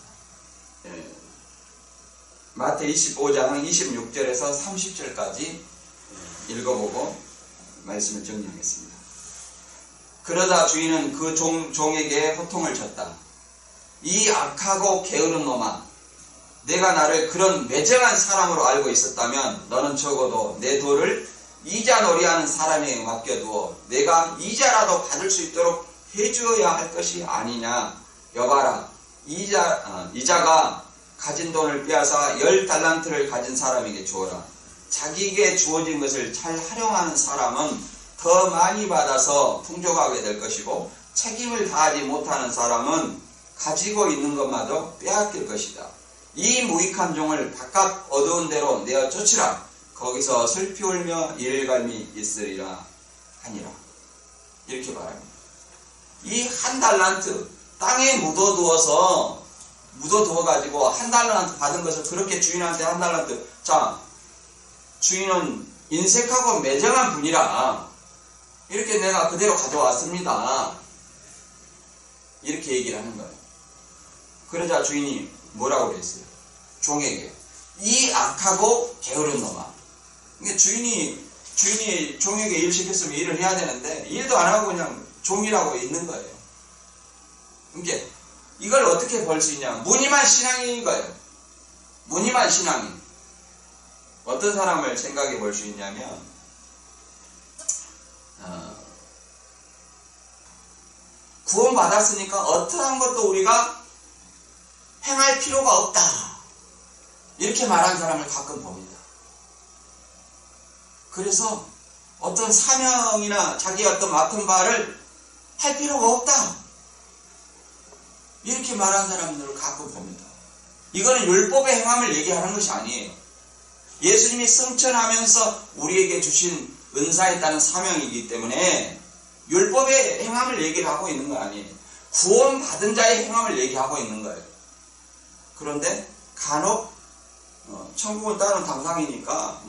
마태 25장 26절에서 30절까지 읽어보고 말씀을 정리하겠습니다. 그러자 주인은 그 종에게 호통을 쳤다. 이 악하고 게으른 놈아, 내가 나를 그런 매정한 사람으로 알고 있었다면 너는 적어도 내 돌을 이자놀이하는 사람에게 맡겨두어 내가 이자라도 받을 수 있도록 해주어야 할 것이 아니냐. 여봐라, 이자가 가진 돈을 빼앗아 10달란트를 가진 사람에게 주어라. 자기에게 주어진 것을 잘 활용하는 사람은 더 많이 받아서 풍족하게 될 것이고 책임을 다하지 못하는 사람은 가지고 있는 것마저 빼앗길 것이다. 이 무익한 종을 바깥 어두운 데로 내어 쫓으라. 거기서 슬피 울며 이를갈미 있으리라 하니라. 이렇게 말합니다. 이 한 달란트 땅에 묻어두어가지고 한 달란트 받은 것을 그렇게 주인한테 한 달란트. 자, 주인은 인색하고 매정한 분이라 이렇게 내가 그대로 가져왔습니다. 이렇게 얘기를 하는 거예요. 그러자 주인이 뭐라고 그랬어요? 종에게. 이 악하고 게으른 놈아. 그러니까 주인이 종에게 일 시켰으면 일을 해야 되는데 일도 안 하고 그냥 종이라고 있는 거예요. 그러니까 이걸 어떻게 볼 수 있냐? 무늬만 신앙인 거예요. 무늬만 신앙인. 어떤 사람을 생각해 볼 수 있냐면 구원받았으니까 어떠한 것도 우리가 행할 필요가 없다. 이렇게 말하는 사람을 가끔 봅니다. 그래서 어떤 사명이나 자기 어떤 맡은 바를 할 필요가 없다. 이렇게 말하는 사람들을 가끔 봅니다. 이거는 율법의 행함을 얘기하는 것이 아니에요. 예수님이 승천하면서 우리에게 주신 은사에 따른 사명이기 때문에 율법의 행함을 얘기를 하고 있는 건 아니에요. 구원받은 자의 행함을 얘기하고 있는 거예요. 그런데 간혹 천국은 다른 당상이니까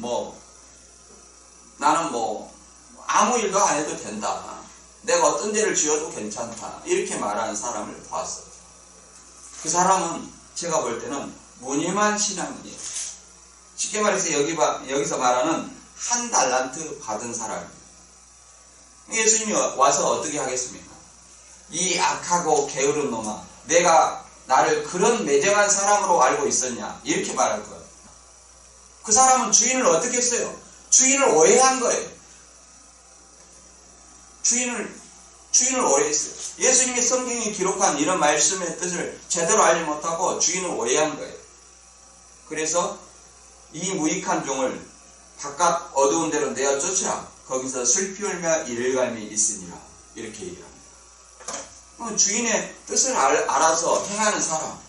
나는 아무 일도 안 해도 된다. 내가 어떤 죄를 지어도 괜찮다. 이렇게 말하는 사람을 봤어요. 그 사람은 제가 볼 때는 무늬만 신앙이에요. 쉽게 말해서 여기서 말하는 한 달란트 받은 사람입니다. 예수님이 와서 어떻게 하겠습니까? 이 악하고 게으른 놈아, 내가 나를 그런 매정한 사람으로 알고 있었냐? 이렇게 말할 거예요. 그 사람은 주인을 어떻게 했어요? 주인을 오해한 거예요. 주인을 오해했어요. 예수님이 성경에 기록한 이런 말씀의 뜻을 제대로 알지 못하고 주인을 오해한 거예요. 그래서 이 무익한 종을 바깥 어두운 데로 내어 쫓으라. 거기서 슬피 울며 이를갈미 있으니라. 이렇게 얘기합니다. 주인의 뜻을 알아서 행하는 사람.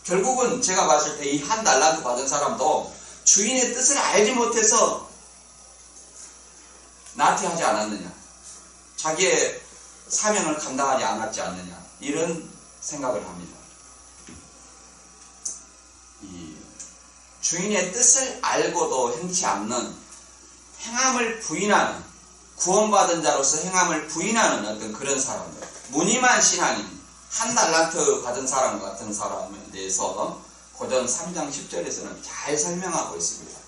결국은 제가 봤을 때 이 한 달란트 받은 사람도 주인의 뜻을 알지 못해서 나태하지 않았느냐. 자기의 사명을 감당하지 않았지 않느냐. 이런 생각을 합니다. 주인의 뜻을 알고도 행치 않는, 행함을 부인하는, 구원받은 자로서 행함을 부인하는 어떤 그런 사람들, 무늬만 신앙인, 한 달란트 받은 사람 같은 사람에 대해서 고전 3장 10절에서는 잘 설명하고 있습니다.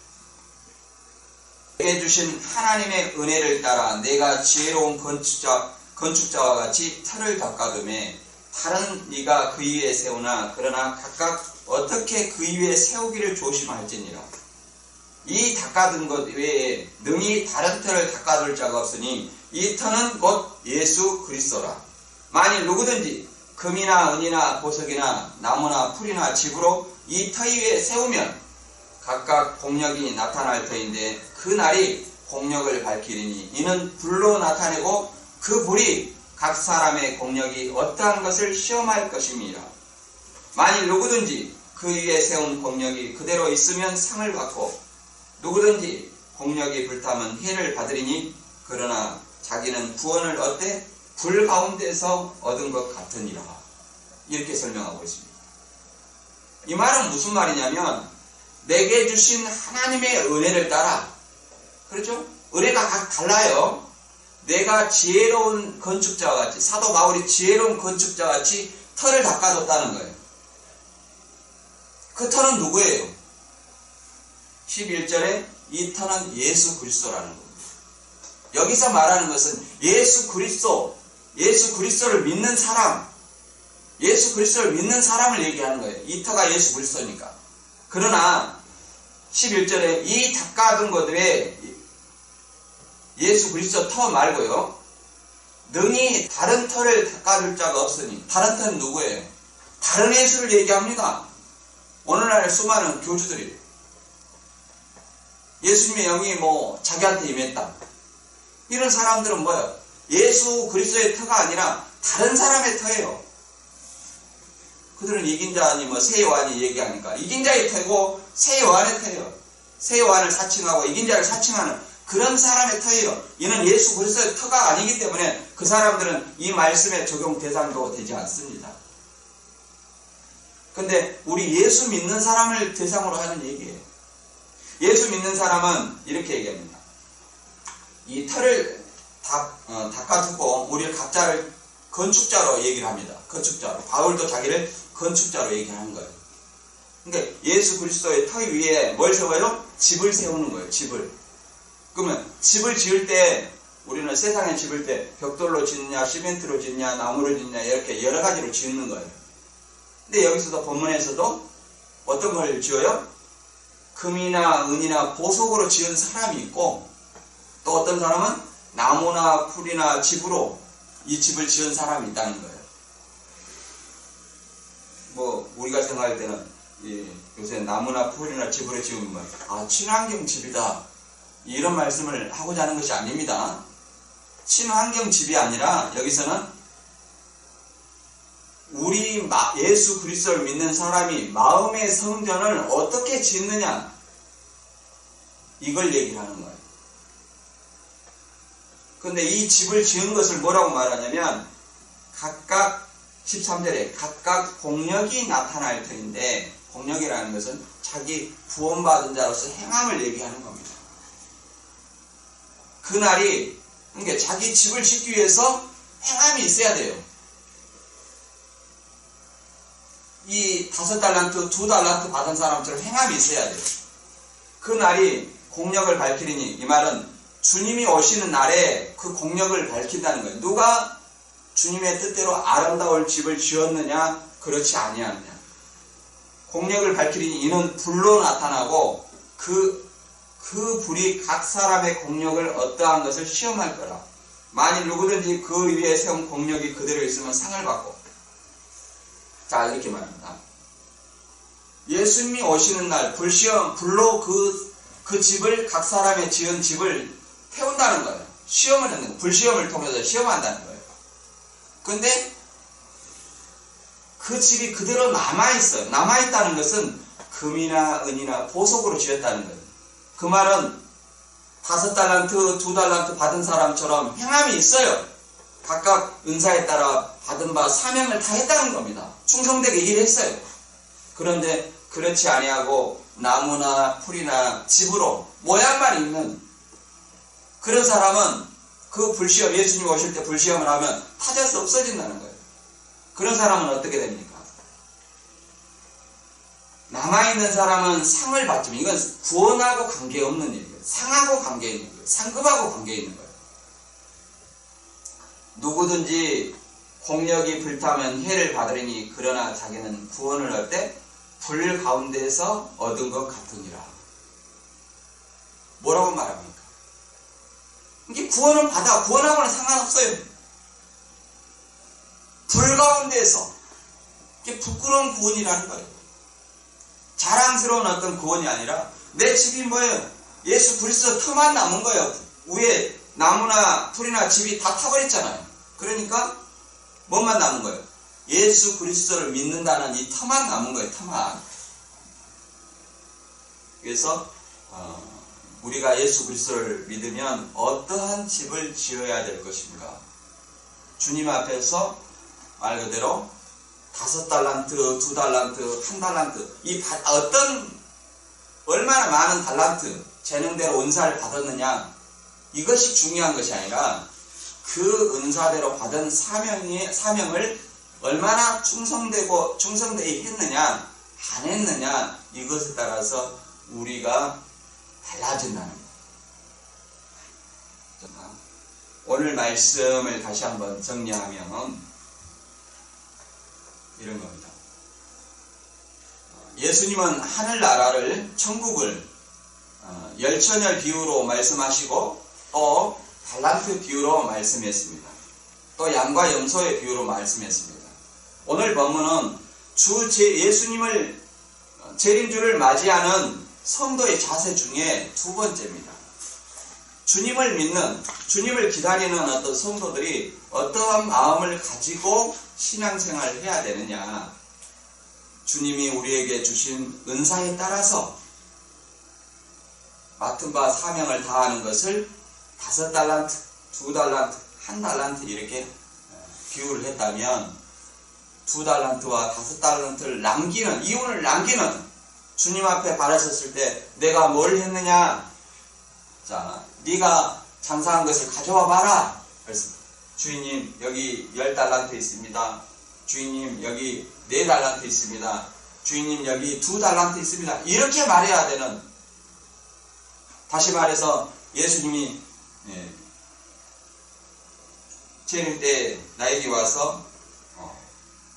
내게 주신 하나님의 은혜를 따라 내가 지혜로운 건축자와 같이 터를 닦아둠에 다른 네가 그 위에 세우나 그러나 각각 어떻게 그 위에 세우기를 조심할지니라. 이 닦아둔 것 외에 능히 다른 터를 닦아둘 자가 없으니 이 터는 곧 예수 그리스도라. 만일 누구든지 금이나 은이나 보석이나 나무나 풀이나 집으로 이 터 위에 세우면 각각 공력이 나타날 터인데 그 날이 공력을 밝히리니 이는 불로 나타내고 그 불이 각 사람의 공력이 어떠한 것을 시험할 것입니다. 만일 누구든지 그 위에 세운 공력이 그대로 있으면 상을 받고 누구든지 공력이 불타면 해를 받으리니 그러나 자기는 구원을 얻되 불 가운데서 얻은 것 같으니라. 이렇게 설명하고 있습니다. 이 말은 무슨 말이냐면 내게 주신 하나님의 은혜를 따라, 그렇죠? 은혜가 각 달라요. 내가 지혜로운 건축자와 같이, 사도 바울이 지혜로운 건축자와 같이 터를 닦아뒀다는 거예요. 그 터는 누구예요? 11절에 이 터는 예수 그리스도라는 겁니다. 여기서 말하는 것은 예수 그리스도를 믿는 사람, 예수 그리스도를 믿는 사람을 얘기하는 거예요. 이 터가 예수 그리스도니까. 그러나 11절에 이 닦아둔 것 외에 예수 그리스도 터 말고요, 능히 다른 터를 닦아줄 자가 없으니, 다른 터는 누구예요? 다른 예수를 얘기합니다. 오늘날 수많은 교주들이 예수님의 영이 자기한테 임했다. 이런 사람들은 뭐예요? 예수 그리스도의 터가 아니라 다른 사람의 터예요. 그들은 이긴 자니 새 요한이 얘기하니까 이긴 자의 터고 새 요한의 터예요. 새 요한을 사칭하고 이긴 자를 사칭하는 그런 사람의 터예요. 이는 예수 그리스도의 터가 아니기 때문에 그 사람들은 이 말씀의 적용 대상도 되지 않습니다. 근데 우리 예수 믿는 사람을 대상으로 하는 얘기예요. 예수 믿는 사람은 이렇게 얘기합니다. 이 터를 닦아두고 우리 각자를 건축자로 얘기를 합니다. 건축자로. 바울도 자기를 건축자로 얘기하는 거예요. 그러니까 예수 그리스도의 터 위에 뭘 세워요? 집을 세우는 거예요. 집을. 그러면 집을 지을 때 우리는 세상에 집을 때 벽돌로 짓냐, 시멘트로 짓냐, 나무로 짓냐 이렇게 여러 가지로 짓는 거예요. 근데 여기서도 본문에서도 어떤 걸 지어요? 금이나 은이나 보석으로 지은 사람이 있고 또 어떤 사람은 나무나 풀이나 집으로 이 집을 지은 사람이 있다는 거예요. 우리가 생각할 때는 요새 나무나 풀이나 집으로 지으면 친환경 집이다 이런 말씀을 하고자 하는 것이 아닙니다. 친환경 집이 아니라 여기서는 우리 예수 그리스도를 믿는 사람이 마음의 성전을 어떻게 짓느냐 이걸 얘기를 하는 거예요. 근데 이 집을 지은 것을 뭐라고 말하냐면 각각 13절에 각각 공력이 나타날 터인데 공력이라는 것은 자기 구원받은 자로서 행함을 얘기하는 겁니다. 그날이 그러니까 자기 집을 짓기 위해서 행함이 있어야 돼요. 이 5달란트, 2달란트 받은 사람처럼 행함이 있어야 돼요. 그날이 공력을 밝히리니 이 말은 주님이 오시는 날에 그 공력을 밝힌다는 거예요. 누가 주님의 뜻대로 아름다운 집을 지었느냐 그렇지 아니하느냐. 공력을 밝히리니 이는 불로 나타나고 그 불이 각 사람의 공력을 어떠한 것을 시험할 거라. 만일 누구든지 그 위에 세운 공력이 그대로 있으면 상을 받고. 자 이렇게 말합니다. 예수님이 오시는 날 불로 그 집을 각 사람의 지은 집을 태운다는 거예요. 시험을 하는 거예요. 불시험을 통해서 시험한다는 거예요. 근데 그 집이 그대로 남아있어요. 남아있다는 것은 금이나 은이나 보석으로 지었다는 거예요. 그 말은 5달란트, 2달란트 받은 사람처럼 행함이 있어요. 각각 은사에 따라 받은 바 사명을 다 했다는 겁니다. 충성되게 일했어요. 그런데 그렇지 아니하고 나무나 풀이나 집으로 모양만 있는 그런 사람은 그 불시험, 예수님 오실 때 불시험을 하면 타져서 없어진다는 거예요. 그런 사람은 어떻게 됩니까? 남아있는 사람은 상을 받지만 이건 구원하고 관계없는 일이에요. 상하고 관계있는 거예요. 상급하고 관계있는 거예요. 누구든지 공력이 불타면 해를 받으리니 그러나 자기는 구원을 얻되 불 가운데서 얻은 것 같으니라. 뭐라고 말합니까? 이게 구원은 받아. 구원하고는 상관없어요. 불 가운데서. 이게 부끄러운 구원이라는 거예요. 자랑스러운 어떤 구원이 아니라 내 집이 뭐예요? 예수 그리스도 터만 남은 거예요. 위에 나무나 풀이나 집이 다 타버렸잖아요. 그러니까 뭐만 남은 거예요? 예수 그리스도를 믿는다는 이 터만 남은 거예요. 터만. 그래서 우리가 예수 그리스도를 믿으면 어떠한 집을 지어야 될 것인가? 주님 앞에서 말 그대로 5달란트, 2달란트, 1달란트 이 어떤 얼마나 많은 달란트 재능대로 은사를 받았느냐 이것이 중요한 것이 아니라 그 은사대로 받은 사명을 얼마나 충성되게 했느냐 안 했느냐 이것에 따라서 우리가 달라진다는 거예요. 오늘 말씀을 다시 한번 정리하면 이런 겁니다. 예수님은 하늘나라를 천국을 열천열 비유로 말씀하시고 또 달란트 비유로 말씀했습니다. 또 양과 염소의 비유로 말씀했습니다. 오늘 본문은 예수님을 재림주를 맞이하는 성도의 자세 중에 두 번째입니다. 주님을 믿는, 주님을 기다리는 어떤 성도들이 어떠한 마음을 가지고 신앙생활을 해야 되느냐. 주님이 우리에게 주신 은사에 따라서 맡은 바 사명을 다하는 것을 5달란트, 2달란트, 1달란트 이렇게 비유를 했다면 2달란트와 5달란트를 이윤을 남기는 주님 앞에 바라셨을 때 내가 뭘 했느냐? 자, 네가 장사한 것을 가져와 봐라. 그래서 주인님 여기 10달란트 있습니다. 주인님 여기 4달란트 있습니다. 주인님 여기 2달란트 있습니다. 이렇게 말해야 되는, 다시 말해서 예수님이 재림 때 나에게 와서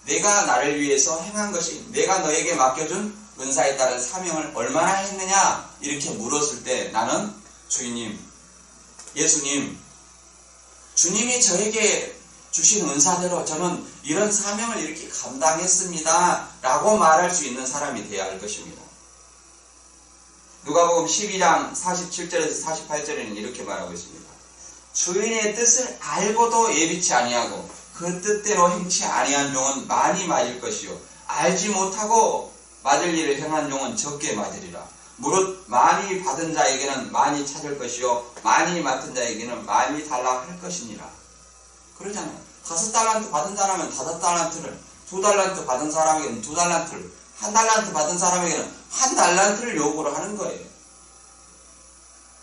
내가 나를 위해서 행한 것이, 내가 너에게 맡겨준 은사에 따른 사명을 얼마나 했느냐 이렇게 물었을 때 나는 주인님, 예수님, 주님이 저에게 주신 은사대로 저는 이런 사명을 이렇게 감당했습니다 라고 말할 수 있는 사람이 되어야 할 것입니다. 누가복음 12장 47절에서 48절에는 이렇게 말하고 있습니다. 주인의 뜻을 알고도 예비치 아니하고 그 뜻대로 행치 아니한 종은 많이 맞을 것이요 알지 못하고 맞을 일을 행한 종은 적게 맞으리라. 무릇 많이 받은 자에게는 많이 찾을 것이요 많이 맡은 자에게는 많이 달라 할 것이니라. 그러잖아요. 5달란트 받은 사람은 5달란트를, 2달란트 받은 사람에게는 2달란트를, 1달란트 받은 사람에게는 1달란트를 요구를 하는 거예요.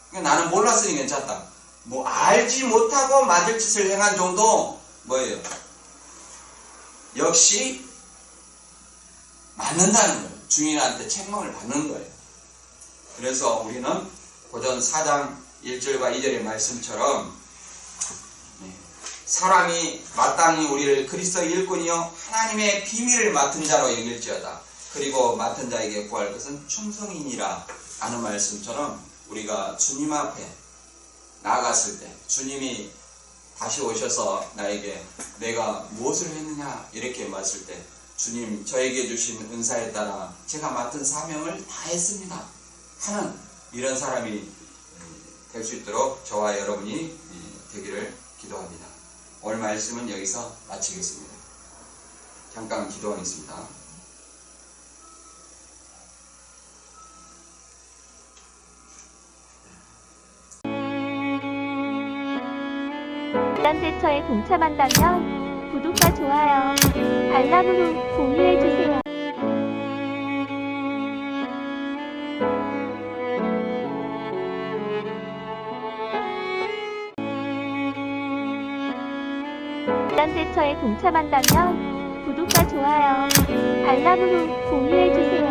그러니까 나는 몰랐으니 괜찮다. 뭐 알지 못하고 맞을 짓을 행한 정도 뭐예요? 역시 맞는다는 거예요. 주인한테 책망을 받는 거예요. 그래서 우리는 고전 4장 1절과 2절의 말씀처럼 사람이 마땅히 우리를 그리스도의 일꾼이요 하나님의 비밀을 맡은 자로 여길지어다. 그리고 맡은 자에게 구할 것은 충성이니라 하는 말씀처럼 우리가 주님 앞에 나아갔을 때 주님이 다시 오셔서 나에게 내가 무엇을 했느냐 이렇게 말했을 때 주님 저에게 주신 은사에 따라 제가 맡은 사명을 다 했습니다 하는 이런 사람이 될 수 있도록 저와 여러분이 되기를 기도합니다. 오늘 말씀은 여기서 마치겠습니다. 잠깐 기도하겠습니다. 이단대처에 동참한다면 구독과 좋아요, 알람으로 공유해주세요. 캡처에 동참한다면 구독과 좋아요, 알람으로 공유해주세요.